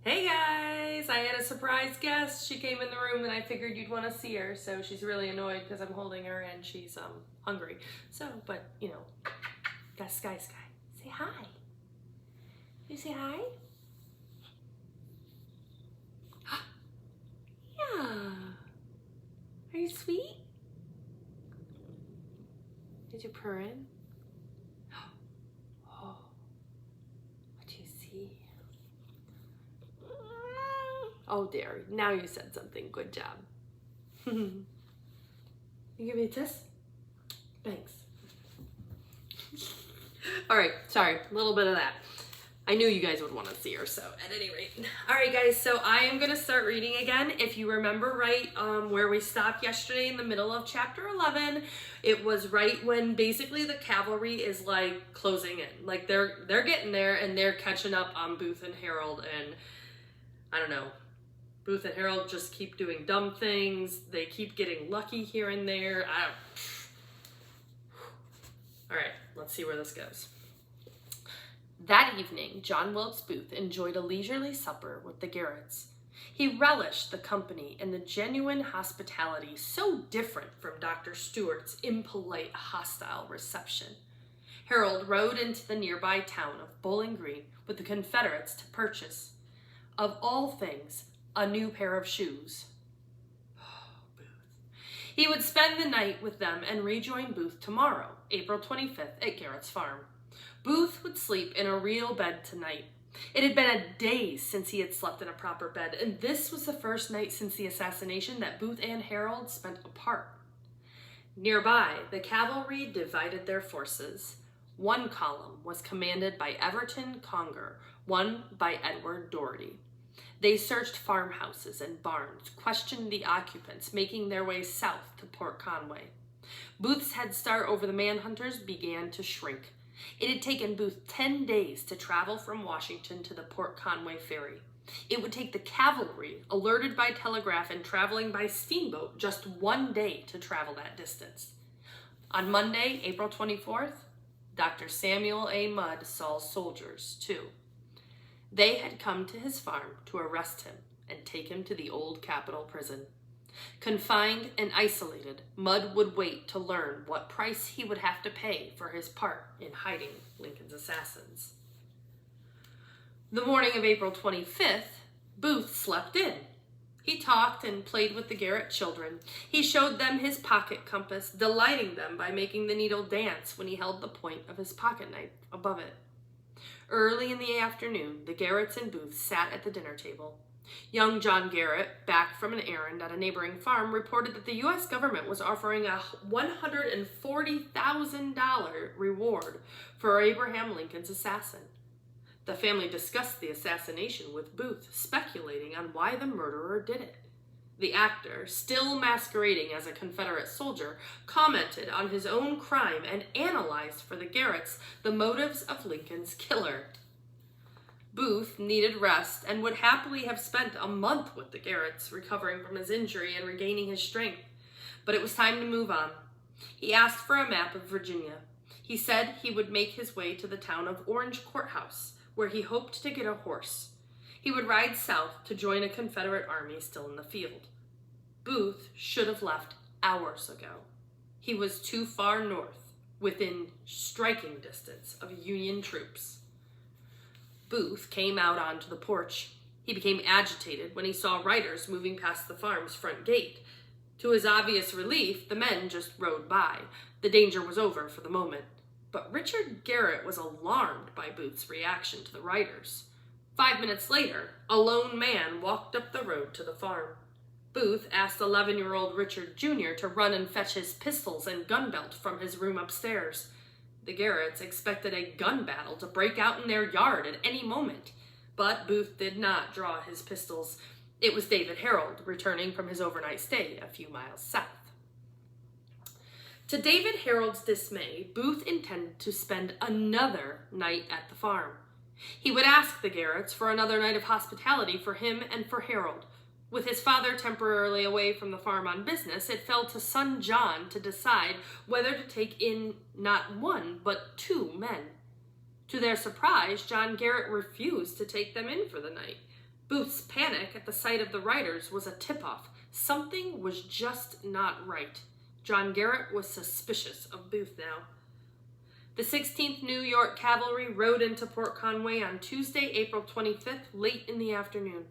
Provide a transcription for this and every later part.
Hey guys, I had a surprise guest. She came in the room and I figured you'd want to see her. So she's really annoyed because I'm holding her and she's hungry. So, but you know, got Sky. Say hi. You say hi? Yeah. Are you sweet? Did you purr in? Oh, what do you see? Oh dear, now you said something. Good job. You give me a kiss? Thanks. All right, sorry, a little bit of that. I knew you guys would want to see her, so at any rate. All right, guys, so I am going to start reading again. If you remember right where we stopped yesterday in the middle of chapter 11, it was right when basically the cavalry is like closing in. Like they're getting there and they're catching up on Booth and Harold, and I don't know. Booth and Harold just keep doing dumb things. They keep getting lucky here and there. All right, let's see where this goes. That evening, John Wilkes Booth enjoyed a leisurely supper with the Garretts. He relished the company and the genuine hospitality so different from Dr. Stewart's impolite, hostile reception. Harold rode into the nearby town of Bowling Green with the Confederates to purchase, of all things, a new pair of shoes. Booth. He would spend the night with them and rejoin Booth tomorrow, April 25th, at Garrett's farm. Booth would sleep in a real bed tonight. It had been a day since he had slept in a proper bed, and this was the first night since the assassination that Booth and Harold spent apart. Nearby, the cavalry divided their forces. One column was commanded by Everton Conger, one by Edward Doherty. They searched farmhouses and barns, questioned the occupants, making their way south to Port Conway. Booth's head start over the manhunters began to shrink. It had taken Booth 10 days to travel from Washington to the Port Conway ferry. It would take the cavalry, alerted by telegraph and traveling by steamboat, just 1 day to travel that distance. On Monday, April 24th, Dr. Samuel A. Mudd saw soldiers, too. They had come to his farm to arrest him and take him to the old Capitol prison. Confined and isolated, Mudd would wait to learn what price he would have to pay for his part in hiding Lincoln's assassins. The morning of April 25th, Booth slept in. He talked and played with the Garrett children. He showed them his pocket compass, delighting them by making the needle dance when he held the point of his pocket knife above it. Early in the afternoon, the Garretts and Booth sat at the dinner table. Young John Garrett, back from an errand at a neighboring farm, reported that the U.S. government was offering a $140,000 reward for Abraham Lincoln's assassin. The family discussed the assassination with Booth, speculating on why the murderer did it. The actor, still masquerading as a Confederate soldier, commented on his own crime and analyzed for the Garretts the motives of Lincoln's killer. Booth needed rest and would happily have spent a month with the Garretts, recovering from his injury and regaining his strength. But it was time to move on. He asked for a map of Virginia. He said he would make his way to the town of Orange Courthouse, where he hoped to get a horse. He would ride south to join a Confederate army still in the field. Booth should have left hours ago. He was too far north, within striking distance of Union troops. Booth came out onto the porch. He became agitated when he saw riders moving past the farm's front gate. To his obvious relief, the men just rode by. The danger was over for the moment. But Richard Garrett was alarmed by Booth's reaction to the riders. 5 minutes later, a lone man walked up the road to the farm. Booth asked 11-year-old Richard Jr. to run and fetch his pistols and gun belt from his room upstairs. The Garretts expected a gun battle to break out in their yard at any moment, but Booth did not draw his pistols. It was David Harold, returning from his overnight stay a few miles south. To David Harold's dismay, Booth intended to spend another night at the farm. He would ask the Garretts for another night of hospitality for him and for Harold. With his father temporarily away from the farm on business, it fell to son John to decide whether to take in not one, but 2 men. To their surprise, John Garrett refused to take them in for the night. Booth's panic at the sight of the riders was a tip-off. Something was just not right. John Garrett was suspicious of Booth now. The 16th New York Cavalry rode into Port Conway on Tuesday, April 25th, late in the afternoon.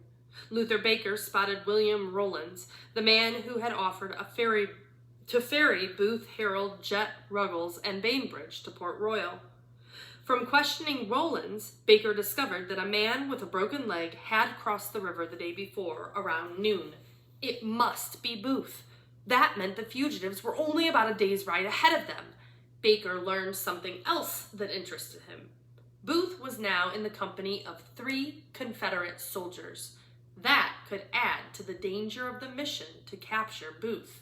Luther Baker spotted William Rowlands, the man who had offered to ferry Booth, Harold, Jett, Ruggles, and Bainbridge to Port Royal. From questioning Rowlands, Baker discovered that a man with a broken leg had crossed the river the day before, around noon. It must be Booth. That meant the fugitives were only about a day's ride ahead of them. Baker learned something else that interested him. Booth was now in the company of 3 Confederate soldiers. That could add to the danger of the mission to capture Booth.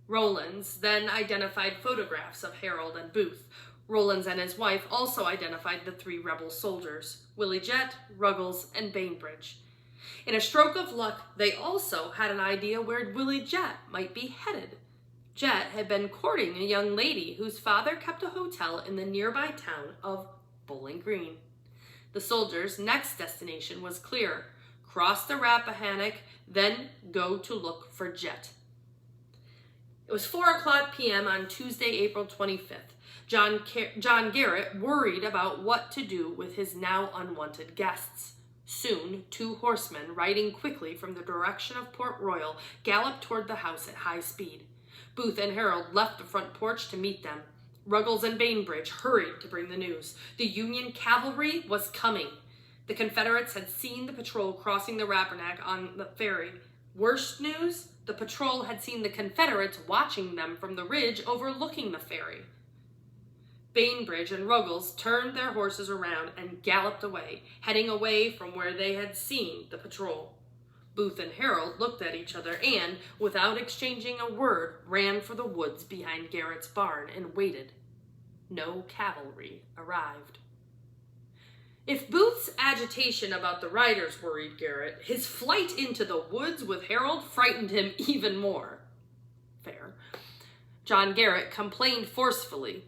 Rowlands then identified photographs of Harold and Booth. Rowlands and his wife also identified the 3 rebel soldiers, Willie Jett, Ruggles, and Bainbridge. In a stroke of luck, they also had an idea where Willie Jett might be headed. Jett had been courting a young lady whose father kept a hotel in the nearby town of Bowling Green. The soldiers' next destination was clear: cross the Rappahannock, then go to look for Jett. It was 4:00 p.m. on Tuesday, April 25th. John Garrett worried about what to do with his now unwanted guests. Soon, 2 horsemen, riding quickly from the direction of Port Royal, galloped toward the house at high speed. Booth and Harold left the front porch to meet them. Ruggles and Bainbridge hurried to bring the news. The Union cavalry was coming. The Confederates had seen the patrol crossing the Rappahannock on the ferry. Worst news, the patrol had seen the Confederates watching them from the ridge overlooking the ferry. Bainbridge and Ruggles turned their horses around and galloped away, heading away from where they had seen the patrol. Booth and Harold looked at each other and, without exchanging a word, ran for the woods behind Garrett's barn and waited. No cavalry arrived. If Booth's agitation about the riders worried Garrett, his flight into the woods with Harold frightened him even more. Fair. John Garrett complained forcefully,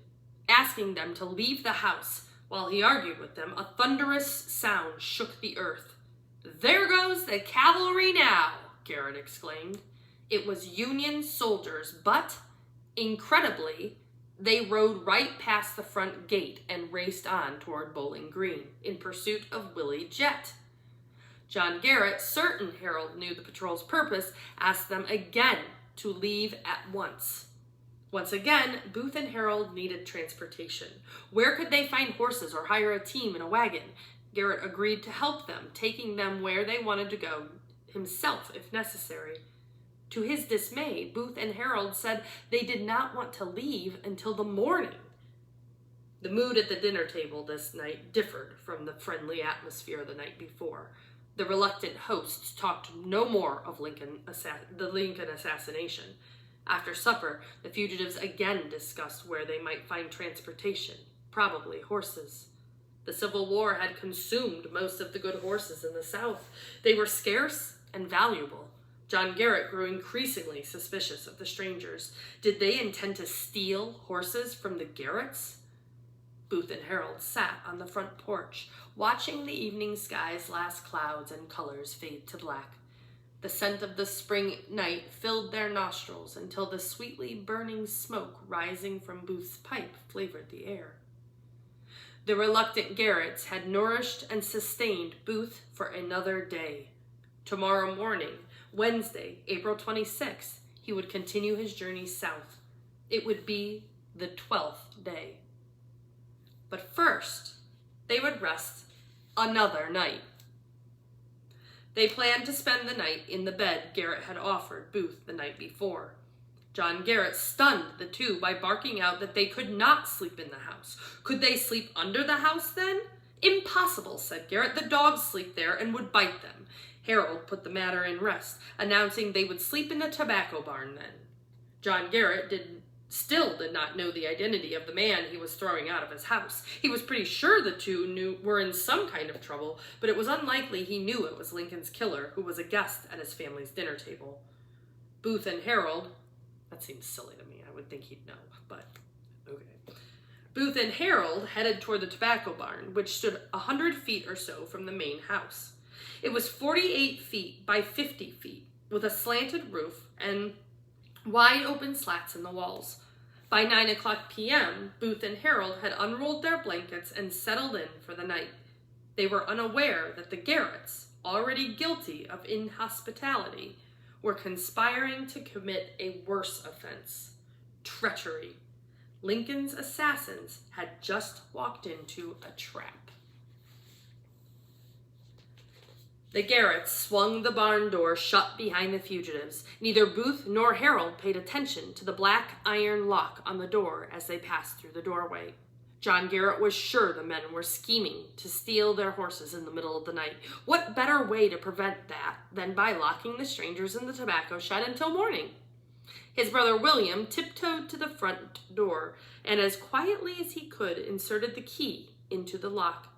asking them to leave the house. While he argued with them, a thunderous sound shook the earth. "There goes the cavalry now," Garrett exclaimed. It was Union soldiers, but, incredibly, they rode right past the front gate and raced on toward Bowling Green in pursuit of Willie Jett. John Garrett, certain Harold knew the patrol's purpose, asked them again to leave at once. Once again, Booth and Harold needed transportation. Where could they find horses or hire a team and a wagon? Garrett agreed to help them, taking them where they wanted to go, himself if necessary. To his dismay, Booth and Harold said they did not want to leave until the morning. The mood at the dinner table this night differed from the friendly atmosphere the night before. The reluctant hosts talked no more of the Lincoln assassination. After supper, the fugitives again discussed where they might find transportation, probably horses. The Civil War had consumed most of the good horses in the South. They were scarce and valuable. John Garrett grew increasingly suspicious of the strangers. Did they intend to steal horses from the Garretts? Booth and Harold sat on the front porch, watching the evening sky's last clouds and colors fade to black. The scent of the spring night filled their nostrils until the sweetly burning smoke rising from Booth's pipe flavored the air. The reluctant Garretts had nourished and sustained Booth for another day. Tomorrow morning, Wednesday, April 26th, he would continue his journey south. It would be the 12th day. But first, they would rest another night. They planned to spend the night in the bed Garrett had offered Booth the night before. John Garrett stunned the two by barking out that they could not sleep in the house. Could they sleep under the house then? Impossible, said Garrett. The dogs sleep there and would bite them. Harold put the matter in rest, announcing they would sleep in the tobacco barn then. John Garrett still did not know the identity of the man he was throwing out of his house. He was pretty sure the two were in some kind of trouble, but it was unlikely he knew it was Lincoln's killer, who was a guest at his family's dinner table. Booth and Harold, that seems silly to me, I would think he'd know, but okay. Booth and Harold headed toward the tobacco barn, which stood 100 feet or so from the main house. It was 48 feet by 50 feet, with a slanted roof and wide open slats in the walls. By 9:00 p.m., Booth and Harold had unrolled their blankets and settled in for the night. They were unaware that the Garretts, already guilty of inhospitality, were conspiring to commit a worse offense: treachery. Lincoln's assassins had just walked into a trap. The Garretts swung the barn door shut behind the fugitives. Neither Booth nor Harold paid attention to the black iron lock on the door as they passed through the doorway. John Garrett was sure the men were scheming to steal their horses in the middle of the night. What better way to prevent that than by locking the strangers in the tobacco shed until morning? His brother William tiptoed to the front door and as quietly as he could inserted the key into the lock.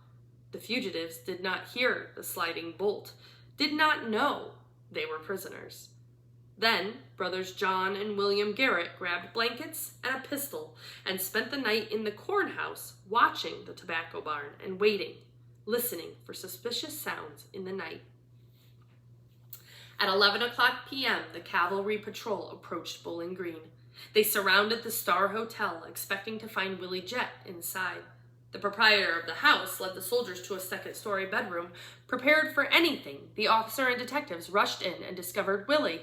The fugitives did not hear the sliding bolt, did not know they were prisoners. Then brothers John and William Garrett grabbed blankets and a pistol and spent the night in the corn house watching the tobacco barn and waiting, listening for suspicious sounds in the night. At 11:00 p.m., the cavalry patrol approached Bowling Green. They surrounded the Star Hotel, expecting to find Willie Jett inside. The proprietor of the house led the soldiers to a second-story bedroom. Prepared for anything, the officer and detectives rushed in and discovered Willie.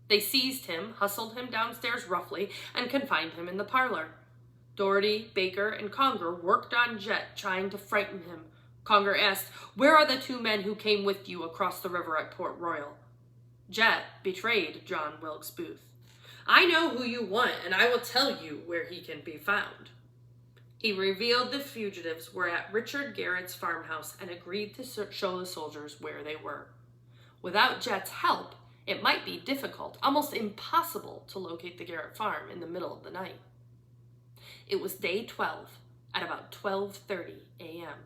They seized him, hustled him downstairs roughly, and confined him in the parlor. Doherty, Baker, and Conger worked on Jett, trying to frighten him. Conger asked, "Where are the 2 men who came with you across the river at Port Royal?" Jett betrayed John Wilkes Booth. "I know who you want, and I will tell you where he can be found." He revealed the fugitives were at Richard Garrett's farmhouse and agreed to show the soldiers where they were. Without Jett's help, it might be difficult, almost impossible, to locate the Garrett farm in the middle of the night. It was day 12, at about 12:30 a.m.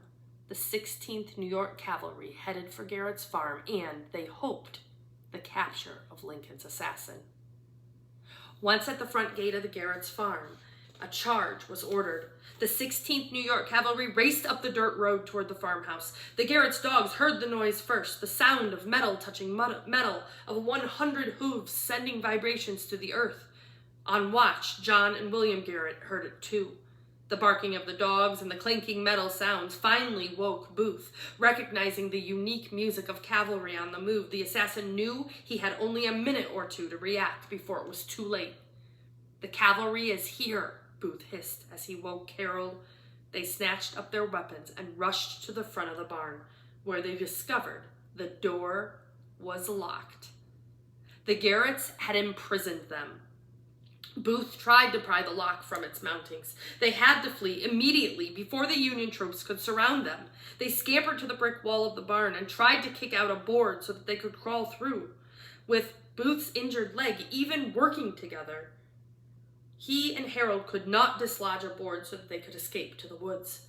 The 16th New York Cavalry headed for Garrett's farm and, they hoped, the capture of Lincoln's assassin. Once at the front gate of the Garrett's farm, a charge was ordered. The 16th New York Cavalry raced up the dirt road toward the farmhouse. The Garrett's dogs heard the noise first, the sound of metal touching metal, of 100 hooves sending vibrations to the earth. On watch, John and William Garrett heard it too. The barking of the dogs and the clanking metal sounds finally woke Booth. Recognizing the unique music of cavalry on the move, the assassin knew he had only a minute or two to react before it was too late. "The cavalry is here," Booth hissed as he woke Harold. They snatched up their weapons and rushed to the front of the barn, where they discovered the door was locked. The Garretts had imprisoned them. Booth tried to pry the lock from its mountings. They had to flee immediately before the Union troops could surround them. They scampered to the brick wall of the barn and tried to kick out a board so that they could crawl through, with Booth's injured leg even working together. He and Harold could not dislodge a board so that they could escape to the woods.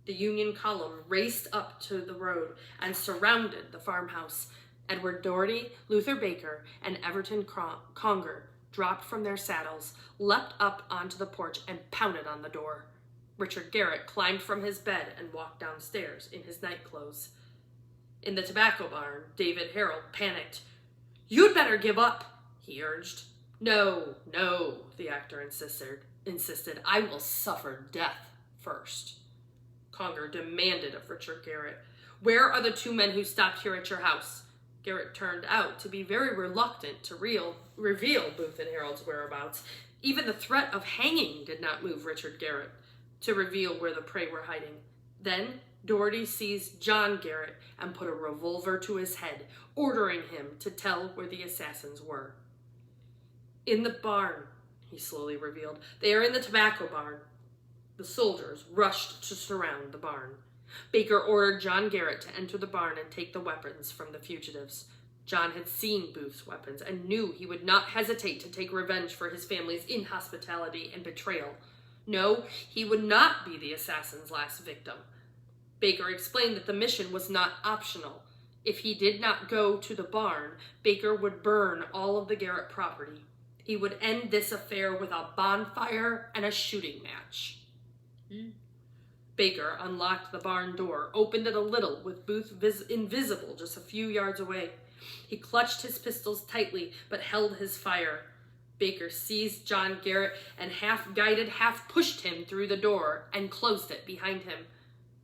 The Union column raced up to the road and surrounded the farmhouse. Edward Doherty, Luther Baker, and Everton Conger dropped from their saddles, leapt up onto the porch, and pounded on the door. Richard Garrett climbed from his bed and walked downstairs in his nightclothes. In the tobacco barn, David Harold panicked. "You'd better give up," he urged. No, the actor insisted. "I will suffer death first." Conger demanded of Richard Garrett, "Where are the 2 men who stopped here at your house?" Garrett turned out to be very reluctant to reveal Booth and Harold's whereabouts. Even the threat of hanging did not move Richard Garrett to reveal where the prey were hiding. Then Doherty seized John Garrett and put a revolver to his head, ordering him to tell where the assassins were. "In the barn," he slowly revealed. "They are in the tobacco barn." The soldiers rushed to surround the barn. Baker ordered John Garrett to enter the barn and take the weapons from the fugitives. John had seen Booth's weapons and knew he would not hesitate to take revenge for his family's inhospitality and betrayal. No, he would not be the assassin's last victim. Baker explained that the mission was not optional. If he did not go to the barn, Baker would burn all of the Garrett property. He would end this affair with a bonfire and a shooting match. Baker unlocked the barn door, opened it a little with Booth invisible just a few yards away. He clutched his pistols tightly, but held his fire. Baker seized John Garrett and half-guided, half-pushed him through the door and closed it behind him.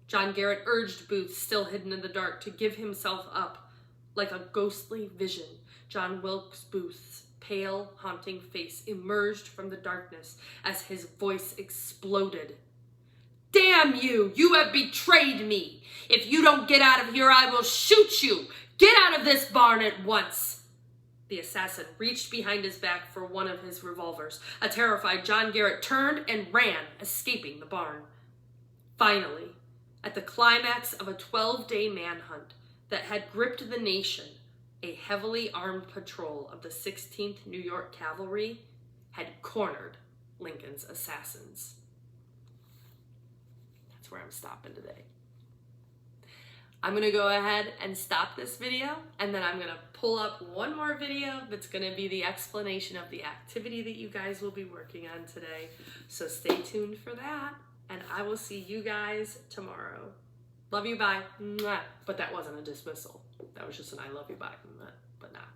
John Garrett urged Booth, still hidden in the dark, to give himself up. Like a ghostly vision, John Wilkes Booth's pale, haunting face emerged from the darkness as his voice exploded. "Damn you! You have betrayed me! If you don't get out of here, I will shoot you! Get out of this barn at once!" The assassin reached behind his back for one of his revolvers. A terrified John Garrett turned and ran, escaping the barn. Finally, at the climax of a 12-day manhunt that had gripped the nation, a heavily armed patrol of the 16th New York Cavalry had cornered Lincoln's assassins. That's where I'm stopping today. I'm going to go ahead and stop this video, and then I'm going to pull up one more video that's going to be the explanation of the activity that you guys will be working on today. So stay tuned for that, and I will see you guys tomorrow. Love you, bye. Mwah. But that wasn't a dismissal. That was just an I love you, bye. But not.